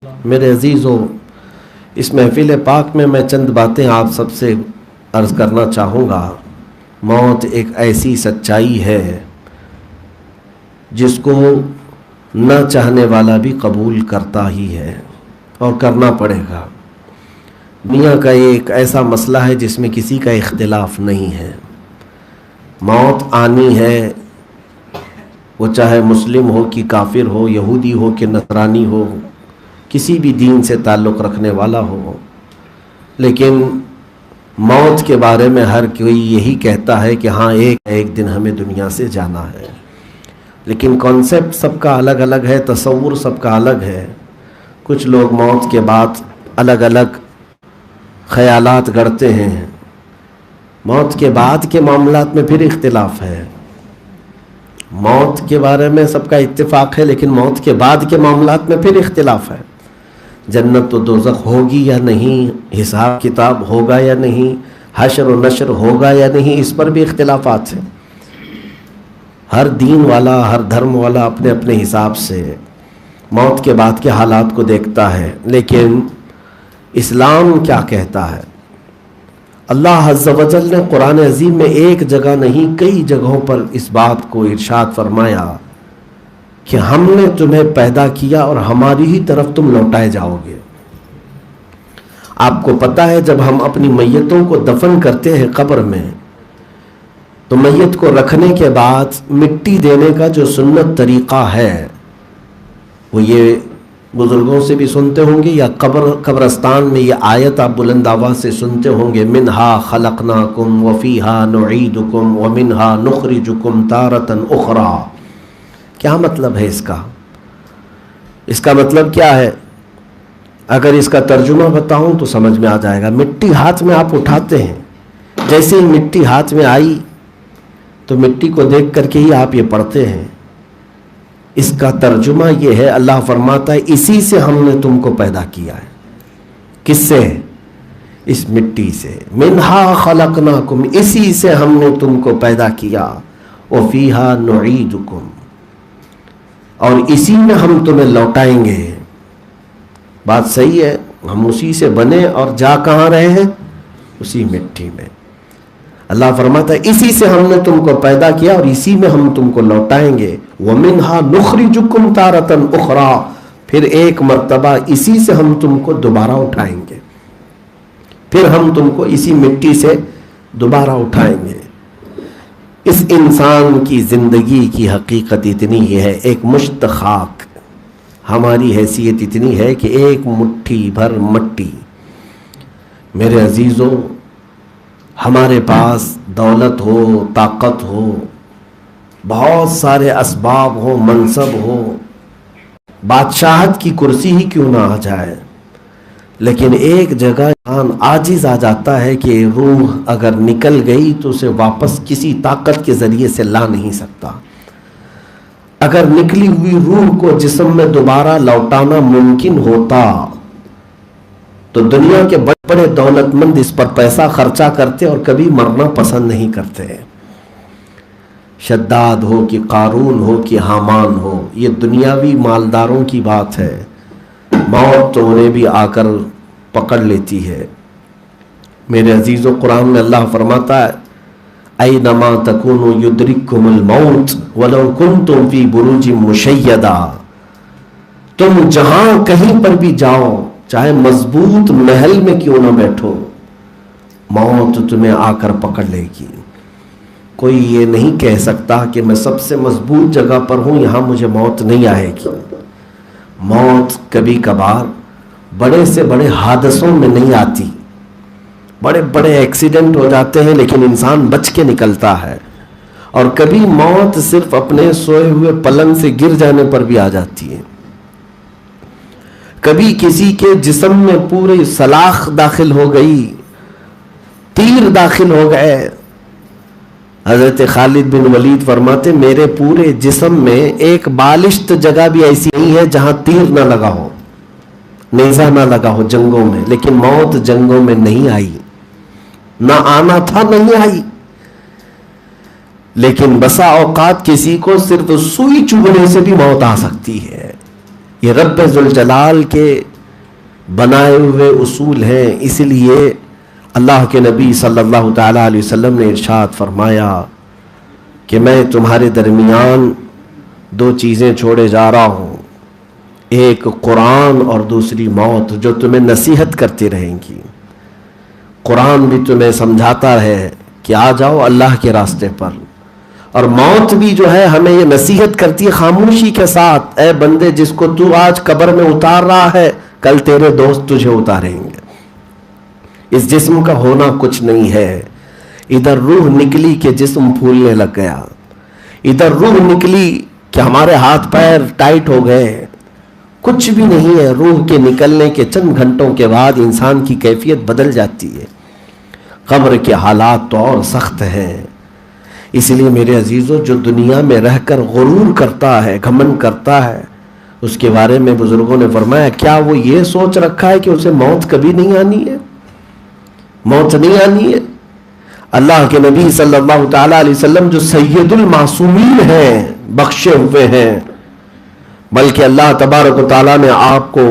میرے عزیزوں، اس محفل پاک میں چند باتیں آپ سب سے عرض کرنا چاہوں گا۔ موت ایک ایسی سچائی ہے جس کو نہ چاہنے والا بھی قبول کرتا ہی ہے اور کرنا پڑے گا۔ دنیا کا ایک ایسا مسئلہ ہے جس میں کسی کا اختلاف نہیں ہے۔ موت آنی ہے، وہ چاہے مسلم ہو کہ کافر ہو، یہودی ہو کہ نصرانی ہو، کسی بھی دین سے تعلق رکھنے والا ہو۔ لیکن موت کے بارے میں ہر کوئی یہی کہتا ہے کہ ہاں ایک دن ہمیں دنیا سے جانا ہے، لیکن کانسیپٹ سب کا الگ الگ ہے، تصور سب کا الگ ہے۔ کچھ لوگ موت کے بعد الگ الگ خیالات گڑھتے ہیں۔ موت کے بعد کے معاملات میں پھر اختلاف ہے۔ موت کے بارے میں سب کا اتفاق ہے، لیکن موت کے بعد کے معاملات میں پھر اختلاف ہے۔ جنت و دوزخ ہوگی یا نہیں، حساب کتاب ہوگا یا نہیں، حشر و نشر ہوگا یا نہیں، اس پر بھی اختلافات ہیں۔ ہر دین والا، ہر دھرم والا اپنے اپنے حساب سے موت کے بعد کے حالات کو دیکھتا ہے۔ لیکن اسلام کیا کہتا ہے؟ اللہ عز و جل نے قرآن عظیم میں ایک جگہ نہیں کئی جگہوں پر اس بات کو ارشاد فرمایا کہ ہم نے تمہیں پیدا کیا اور ہماری ہی طرف تم لوٹائے جاؤ گے۔ آپ کو پتہ ہے جب ہم اپنی میتوں کو دفن کرتے ہیں قبر میں، تو میت کو رکھنے کے بعد مٹی دینے کا جو سنت طریقہ ہے وہ یہ بزرگوں سے بھی سنتے ہوں گے، یا قبرستان میں یہ آیت آپ بلند آواز سے سنتے ہوں گے، منہا خلقناکم وفیہا نعیدکم ومنہا نخرجکم تارۃ اخری۔ کیا مطلب ہے اس کا؟ اس کا مطلب کیا ہے؟ اگر اس کا ترجمہ بتاؤں تو سمجھ میں آ جائے گا۔ مٹی ہاتھ میں آپ اٹھاتے ہیں، جیسے ہی مٹی ہاتھ میں آئی تو مٹی کو دیکھ کر کے ہی آپ یہ پڑھتے ہیں۔ اس کا ترجمہ یہ ہے، اللہ فرماتا ہے اسی سے ہم نے تم کو پیدا کیا ہے۔ کس سے؟ اس مٹی سے۔ منہا خلقناکم، اسی سے ہم نے تم کو پیدا کیا، وفیہا نعیدکم، اور اسی میں ہم تمہیں لوٹائیں گے۔ بات صحیح ہے، ہم اسی سے بنے اور جا کہاں رہے ہیں؟ اسی مٹی میں۔ اللہ فرماتا ہے اسی سے ہم نے تم کو پیدا کیا اور اسی میں ہم تم کو لوٹائیں گے۔ وَمِنْهَا نُخْرِجُكُمْ تَارَةً أُخْرَىٰ، پھر ایک مرتبہ اسی سے ہم تم کو دوبارہ اٹھائیں گے، پھر ہم تم کو اسی مٹی سے دوبارہ اٹھائیں گے۔ اس انسان کی زندگی کی حقیقت اتنی ہی ہے، ایک مشت خاک، ہماری حیثیت اتنی ہے کہ ایک مٹھی بھر مٹی۔ میرے عزیزوں، ہمارے پاس دولت ہو، طاقت ہو، بہت سارے اسباب ہو، منصب ہو، بادشاہت کی کرسی ہی کیوں نہ آ جائے، لیکن ایک جگہ انسان عاجز آ جاتا ہے کہ روح اگر نکل گئی تو اسے واپس کسی طاقت کے ذریعے سے لا نہیں سکتا۔ اگر نکلی ہوئی روح کو جسم میں دوبارہ لوٹانا ممکن ہوتا تو دنیا کے بڑے بڑے دولت مند اس پر پیسہ خرچہ کرتے اور کبھی مرنا پسند نہیں کرتے۔ شداد ہو کہ قارون ہو کہ حامان ہو، یہ دنیاوی مالداروں کی بات ہے، موت تو انہیں بھی آ کر پکڑ لیتی ہے۔ میرے عزیزو، قرآن میں اللہ فرماتا ہے اینما تکونوا یدرککم الموت ولو کنتم فی بروج مشیدہ، تم جہاں کہیں پر بھی جاؤ، چاہے مضبوط محل میں کیوں نہ بیٹھو، موت تمہیں آ کر پکڑ لے گی۔ کوئی یہ نہیں کہہ سکتا کہ میں سب سے مضبوط جگہ پر ہوں، یہاں مجھے موت نہیں آئے گی۔ موت کبھی کبھار بڑے سے بڑے حادثوں میں نہیں آتی، بڑے بڑے ایکسیڈنٹ ہو جاتے ہیں لیکن انسان بچ کے نکلتا ہے، اور کبھی موت صرف اپنے سوئے ہوئے پلنگ سے گر جانے پر بھی آ جاتی ہے۔ کبھی کسی کے جسم میں پوری سلاخ داخل ہو گئی، تیر داخل ہو گئے۔ حضرت خالد بن ولید فرماتے میرے پورے جسم میں ایک بالشت جگہ بھی ایسی نہیں ہے جہاں تیر نہ لگا ہو، نیزہ نہ لگا ہو جنگوں میں، لیکن موت جنگوں میں نہیں آئی، نہ آنا تھا نہیں آئی۔ لیکن بسا اوقات کسی کو صرف سوئی چبھنے سے بھی موت آ سکتی ہے۔ یہ رب ذوالجلال کے بنائے ہوئے اصول ہیں. اس لیے اللہ کے نبی صلی اللہ تعالیٰ علیہ وسلم نے ارشاد فرمایا کہ میں تمہارے درمیان دو چیزیں چھوڑے جا رہا ہوں، ایک قرآن اور دوسری موت، جو تمہیں نصیحت کرتی رہیں گی. قرآن بھی تمہیں سمجھاتا ہے کہ آ جاؤ اللہ کے راستے پر، اور موت بھی جو ہے ہمیں یہ نصیحت کرتی ہے خاموشی کے ساتھ، اے بندے جس کو تو آج قبر میں اتار رہا ہے کل تیرے دوست تجھے اتاریں گے. اس جسم کا ہونا کچھ نہیں ہے. ادھر روح نکلی کہ جسم پھولنے لگ گیا، ادھر روح نکلی کہ ہمارے ہاتھ پیر ٹائٹ ہو گئے. کچھ بھی نہیں ہے. روح کے نکلنے کے چند گھنٹوں کے بعد انسان کی کیفیت بدل جاتی ہے. قبر کے حالات تو اور سخت ہیں. اس لیے میرے عزیزو، جو دنیا میں رہ کر غرور کرتا ہے، گھمنڈ کرتا ہے، اس کے بارے میں بزرگوں نے فرمایا کیا وہ یہ سوچ رکھا ہے کہ اسے موت کبھی نہیں آنی ہے؟ موت نہیں آنی ہے. اللہ کے نبی صلی اللہ تعالیٰ علیہ وسلم جو سید المعصومین ہیں، بخشے ہوئے ہیں، بلکہ اللہ تبارک و تعالیٰ نے آپ کو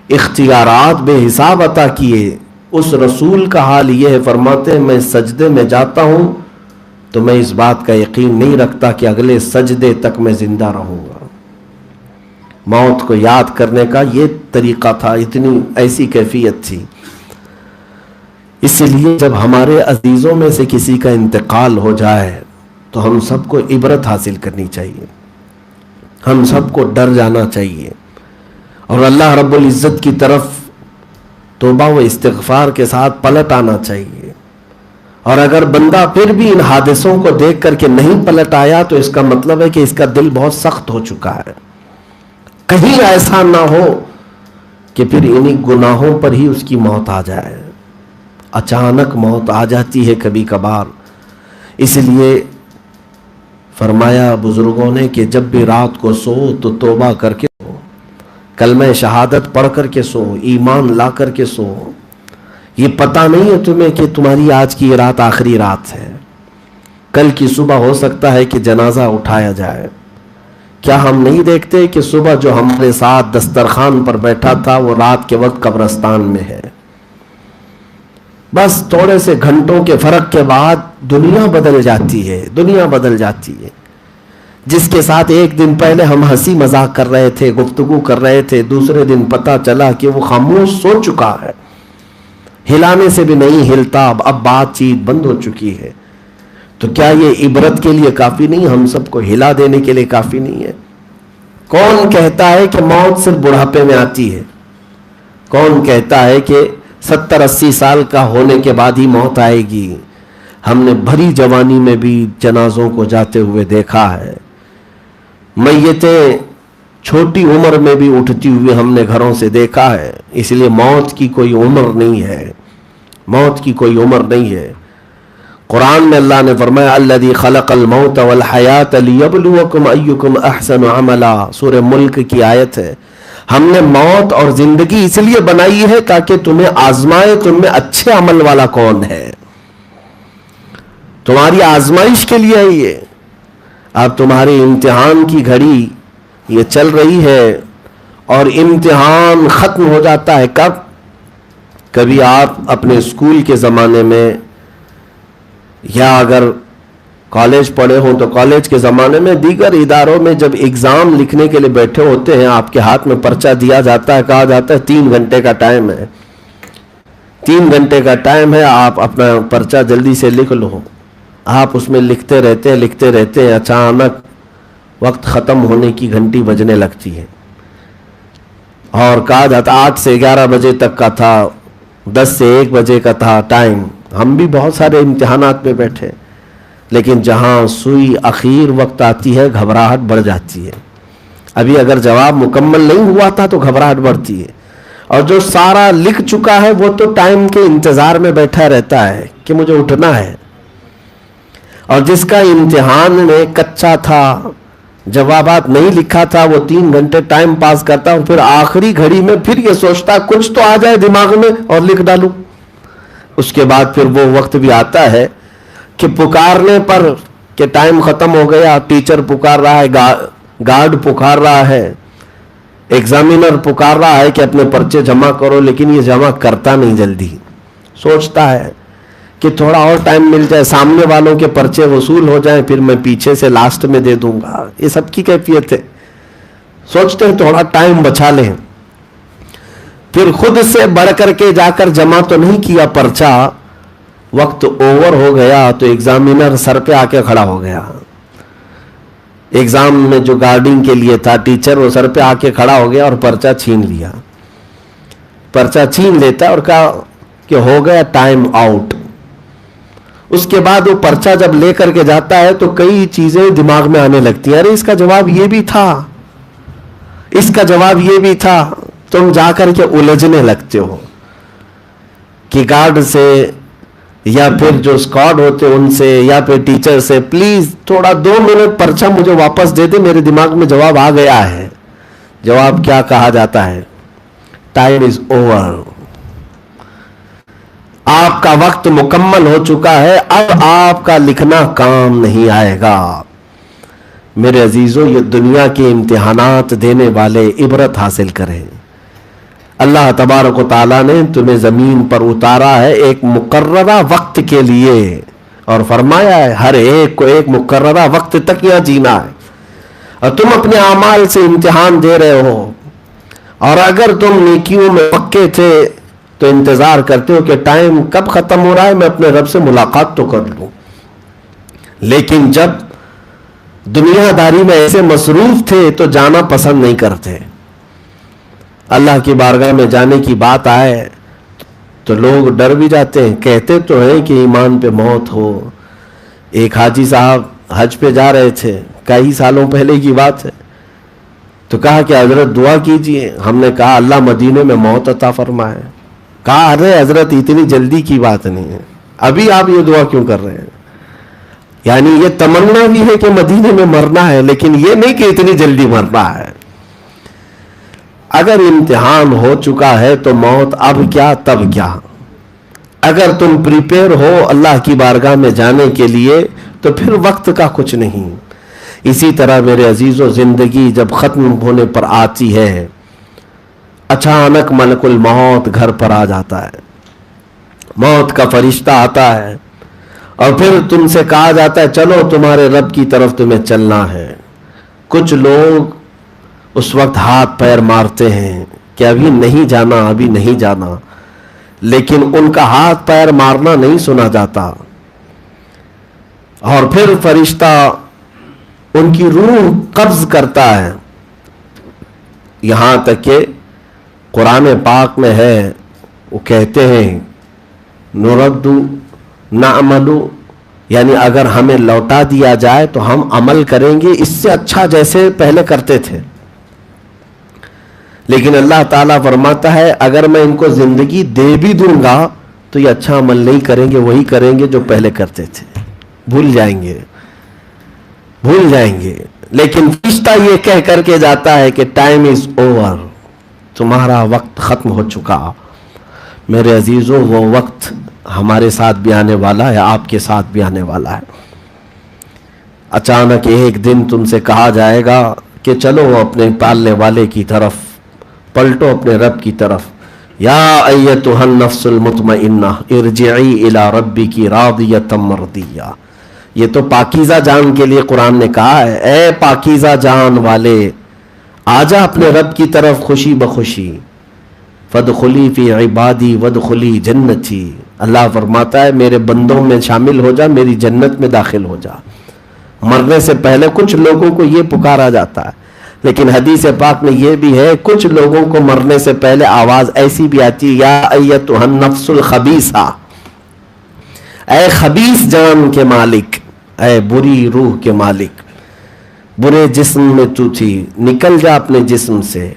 اختیارات بے حساب عطا کیے. اس رسول کا حال یہ ہے، فرماتے ہیں میں سجدے میں جاتا ہوں تو میں اس بات کا یقین نہیں رکھتا کہ اگلے سجدے تک میں زندہ رہوں گا. موت کو یاد کرنے کا یہ طریقہ تھا، اتنی ایسی کیفیت تھی. اس لیے جب ہمارے عزیزوں میں سے کسی کا انتقال ہو جائے تو ہم سب کو عبرت حاصل کرنی چاہیے، ہم سب کو ڈر جانا چاہیے، اور اللہ رب العزت کی طرف توبہ و استغفار کے ساتھ پلٹ آنا چاہیے. اور اگر بندہ پھر بھی ان حادثوں کو دیکھ کر کے نہیں پلٹ آیا تو اس کا مطلب ہے کہ اس کا دل بہت سخت ہو چکا ہے. کہیں ایسا نہ ہو کہ پھر انہی گناہوں پر ہی اس کی موت آ جائے. اچانک موت آ جاتی ہے کبھی کبھار. اس لیے فرمایا بزرگوں نے کہ جب بھی رات کو سو تو توبہ کر کے سو، کلمہ شہادت پڑھ کر کے سو، ایمان لا کر کے سو. یہ پتہ نہیں ہے تمہیں کہ تمہاری آج کی رات آخری رات ہے. کل کی صبح ہو سکتا ہے کہ جنازہ اٹھایا جائے. کیا ہم نہیں دیکھتے کہ صبح جو ہمارے ساتھ دسترخوان پر بیٹھا تھا وہ رات کے وقت قبرستان میں ہے؟ بس تھوڑے سے گھنٹوں کے فرق کے بعد دنیا بدل جاتی ہے، دنیا بدل جاتی ہے. جس کے ساتھ ایک دن پہلے ہم ہنسی مذاق کر رہے تھے، گفتگو کر رہے تھے، دوسرے دن پتہ چلا کہ وہ خاموش سو چکا ہے، ہلانے سے بھی نہیں ہلتا، اب بات چیت بند ہو چکی ہے. تو کیا یہ عبرت کے لیے کافی نہیں؟ ہم سب کو ہلا دینے کے لیے کافی نہیں ہے؟ کون کہتا ہے کہ موت صرف بڑھاپے میں آتی ہے؟ کون کہتا ہے کہ 70-80 سال کا ہونے کے بعد ہی موت آئے گی؟ ہم نے بھری جوانی میں بھی جنازوں کو جاتے ہوئے دیکھا ہے. میتیں چھوٹی عمر میں بھی اٹھتی ہوئی ہم نے گھروں سے دیکھا ہے. اس لیے موت کی کوئی عمر نہیں ہے، موت کی کوئی عمر نہیں ہے. قرآن میں اللہ نے فرمایا الذی خلق الموت والحیات لیبلوکم ایکم احسن عملا، سورہ ملک کی آیت ہے. ہم نے موت اور زندگی اس لیے بنائی ہے تاکہ تمہیں آزمائے تم میں اچھے عمل والا کون ہے. تمہاری آزمائش کے لیے ہے یہ. اب تمہارے امتحان کی گھڑی یہ چل رہی ہے اور امتحان ختم ہو جاتا ہے کب؟ کبھی آپ اپنے اسکول کے زمانے میں یا اگر کالج پڑھے ہوں تو کالج کے زمانے میں، دیگر اداروں میں جب ایگزام لکھنے کے لیے بیٹھے ہوتے ہیں آپ کے ہاتھ میں پرچہ دیا جاتا ہے، کہا جاتا ہے 3 گھنٹے کا ٹائم ہے، 3 گھنٹے کا ٹائم ہے، آپ اپنا پرچہ جلدی سے لکھ لو. آپ اس میں لکھتے رہتے ہیں، اچانک وقت ختم ہونے کی گھنٹی بجنے لگتی ہے اور کہا جاتا 8 سے 11 بجے تک کا تھا، 10 سے 1 بجے کا تھا ٹائم. ہم بھی بہت سارے امتحانات میں بیٹھے، لیکن جہاں سوئی اخیر وقت آتی ہے گھبراہٹ بڑھ جاتی ہے. ابھی اگر جواب مکمل نہیں ہوا تھا تو گھبراہٹ بڑھتی ہے، اور جو سارا لکھ چکا ہے وہ تو ٹائم کے انتظار میں بیٹھا رہتا ہے کہ مجھے اٹھنا ہے. اور جس کا امتحان میں کچا تھا، جوابات نہیں لکھا تھا، وہ 3 گھنٹے ٹائم پاس کرتا اور پھر آخری گھڑی میں پھر یہ سوچتا کچھ تو آ جائے دماغ میں اور لکھ ڈالوں. اس کے بعد پھر وہ وقت بھی آتا ہے کہ پکارنے پر کہ ٹائم ختم ہو گیا، ٹیچر پکار رہا ہے، گارڈ پکار رہا ہے، ایگزامینر پکار رہا ہے کہ اپنے پرچے جمع کرو، لیکن یہ جمع کرتا نہیں جلدی، سوچتا ہے کہ تھوڑا اور ٹائم مل جائے، سامنے والوں کے پرچے وصول ہو جائیں، پھر میں پیچھے سے لاسٹ میں دے دوں گا. یہ سب کی کیفیت ہے. سوچتے ہیں تھوڑا ٹائم بچا لیں، پھر خود سے بڑھ کر کے جا کر جمع تو نہیں کیا پرچہ، وقت اوور ہو گیا تو ایگزامینر سر پہ آ کے کھڑا ہو گیا. ایگزام میں جو گارڈنگ کے لیے تھا ٹیچر، وہ سر پہ آ کے کھڑا ہو گیا اور پرچہ چھین لیا. پرچہ چھین لیتا ہے اور کہا کہ ہو گیا ٹائم آؤٹ. اس کے بعد وہ پرچہ جب لے کر کے جاتا ہے تو کئی چیزیں دماغ میں آنے لگتی ہیں. ارے اس کا جواب یہ بھی تھا، اس کا جواب یہ بھی تھا. تم جا کر کے الجھنے لگتے ہو کہ گارڈ سے یا پھر جو اسکواڈ ہوتے ان سے یا پھر ٹیچر سے، پلیز تھوڑا 2 منٹ پرچہ مجھے واپس دے دے، میرے دماغ میں جواب آ گیا ہے. جواب کیا کہا جاتا ہے؟ Time is over. آپ کا وقت مکمل ہو چکا ہے، اب آپ کا لکھنا کام نہیں آئے گا. میرے عزیزوں، یہ دنیا کے امتحانات دینے والے عبرت حاصل کریں. اللہ تبارک و تعالیٰ نے تمہیں زمین پر اتارا ہے ایک مقررہ وقت کے لیے، اور فرمایا ہے ہر ایک کو ایک مقررہ وقت تک یہاں جینا ہے. اور تم اپنے اعمال سے امتحان دے رہے ہو، اور اگر تم نیکیوں میں پکے تھے تو انتظار کرتے ہو کہ ٹائم کب ختم ہو رہا ہے، میں اپنے رب سے ملاقات تو کر لوں. لیکن جب دنیا داری میں ایسے مصروف تھے تو جانا پسند نہیں کرتے. اللہ کی بارگاہ میں جانے کی بات آئے تو لوگ ڈر بھی جاتے ہیں. کہتے تو ہیں کہ ایمان پہ موت ہو. ایک حاجی صاحب حج پہ جا رہے تھے، کئی سالوں پہلے کی بات ہے، تو کہا کہ حضرت دعا کیجئے. ہم نے کہا اللہ مدینے میں موت عطا فرمائے. کہا ارے حضرت اتنی جلدی کی بات نہیں ہے، ابھی آپ یہ دعا کیوں کر رہے ہیں؟ یعنی یہ تمنا بھی ہے کہ مدینے میں مرنا ہے، لیکن یہ نہیں کہ اتنی جلدی مرنا ہے. اگر امتحان ہو چکا ہے تو موت اب کیا تب کیا. اگر تم پریپیئر ہو اللہ کی بارگاہ میں جانے کے لیے تو پھر وقت کا کچھ نہیں. اسی طرح میرے عزیزو، زندگی جب ختم ہونے پر آتی ہے، اچانک ملک الموت گھر پر آ جاتا ہے. موت کا فرشتہ آتا ہے اور پھر تم سے کہا جاتا ہے چلو تمہارے رب کی طرف تمہیں چلنا ہے. کچھ لوگ اس وقت ہاتھ پیر مارتے ہیں کہ ابھی نہیں جانا، ابھی نہیں جانا، لیکن ان کا ہاتھ پیر مارنا نہیں سنا جاتا. اور پھر فرشتہ ان کی روح قبض کرتا ہے. یہاں تک کہ قرآن پاک میں ہے، وہ کہتے ہیں نرد نعمل، یعنی اگر ہمیں لوٹا دیا جائے تو ہم عمل کریں گے اس سے اچھا جیسے پہلے کرتے تھے. لیکن اللہ تعالیٰ فرماتا ہے اگر میں ان کو زندگی دے بھی دوں گا تو یہ اچھا عمل نہیں کریں گے، وہی کریں گے جو پہلے کرتے تھے. بھول جائیں گے، بھول جائیں گے. لیکن فرشتہ یہ کہہ کر کے جاتا ہے کہ ٹائم از اوور، تمہارا وقت ختم ہو چکا. میرے عزیزوں، وہ وقت ہمارے ساتھ بھی آنے والا ہے، آپ کے ساتھ بھی آنے والا ہے. اچانک ایک دن تم سے کہا جائے گا کہ چلو اپنے پالنے والے کی طرف، پلٹو اپنے رب کی طرف. یا ایتھا النفس المطمئنہ ارجعی الی ربک راضیۃ مرضیہ. یہ تو پاکیزہ جان کے لیے قرآن نے کہا ہے، اے پاکیزہ جان والے آجا اپنے رب کی طرف خوشی بخوشی. فادخلی فی عبادی وادخلی جنتی. اللہ فرماتا ہے میرے بندوں میں شامل ہو جا، میری جنت میں داخل ہو جا. مرنے سے پہلے کچھ لوگوں کو یہ پکارا جاتا ہے، لیکن حدیث پاک میں یہ بھی ہے کچھ لوگوں کو مرنے سے پہلے آواز ایسی بھی آتی ہے، یا ایتھا النفس الخبیثہ، اے خبیث جان کے مالک، اے بری روح کے مالک، برے جسم میں تو تھی، نکل جا اپنے جسم سے.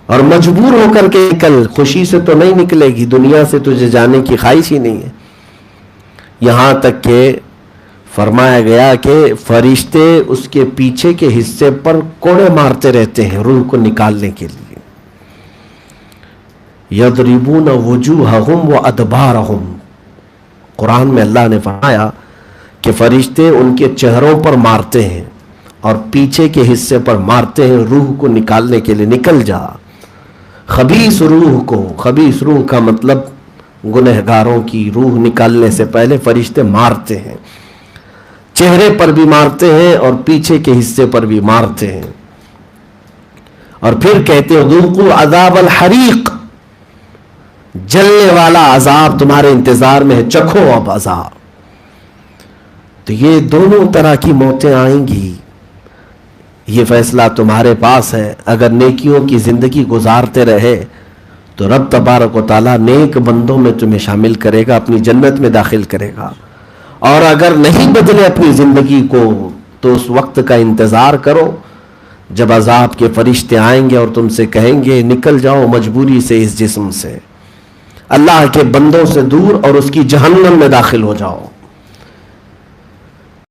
اور مجبور ہو کر کے نکل، خوشی سے تو نہیں نکلے گی، دنیا سے تجھے جانے کی خواہش ہی نہیں ہے. یہاں تک کہ فرمایا گیا کہ فرشتے اس کے پیچھے کے حصے پر کوڑے مارتے رہتے ہیں روح کو نکالنے کے لیے. یضربون وجوہہم وادبارہم. قرآن میں اللہ نے فرمایا کہ فرشتے ان کے چہروں پر مارتے ہیں اور پیچھے کے حصے پر مارتے ہیں روح کو نکالنے کے لیے، نکل جا۔ خبیث روح کو، خبیث روح کا مطلب گنہگاروں کی روح نکالنے سے پہلے فرشتے مارتے ہیں، چہرے پر بھی مارتے ہیں اور پیچھے کے حصے پر بھی مارتے ہیں، اور پھر کہتے ہیں ذوقوا عذاب الحریق، جلنے والا عذاب تمہارے انتظار میں ہے، چکھو اب عذاب۔ تو یہ دونوں طرح کی موتیں آئیں گی، یہ فیصلہ تمہارے پاس ہے۔ اگر نیکیوں کی زندگی گزارتے رہے تو رب تبارک و تعالیٰ نیک بندوں میں تمہیں شامل کرے گا، اپنی جنت میں داخل کرے گا، اور اگر نہیں بدلے اپنی زندگی کو تو اس وقت کا انتظار کرو جب عذاب کے فرشتے آئیں گے اور تم سے کہیں گے نکل جاؤ مجبوری سے اس جسم سے، اللہ کے بندوں سے دور، اور اس کی جہنم میں داخل ہو جاؤ۔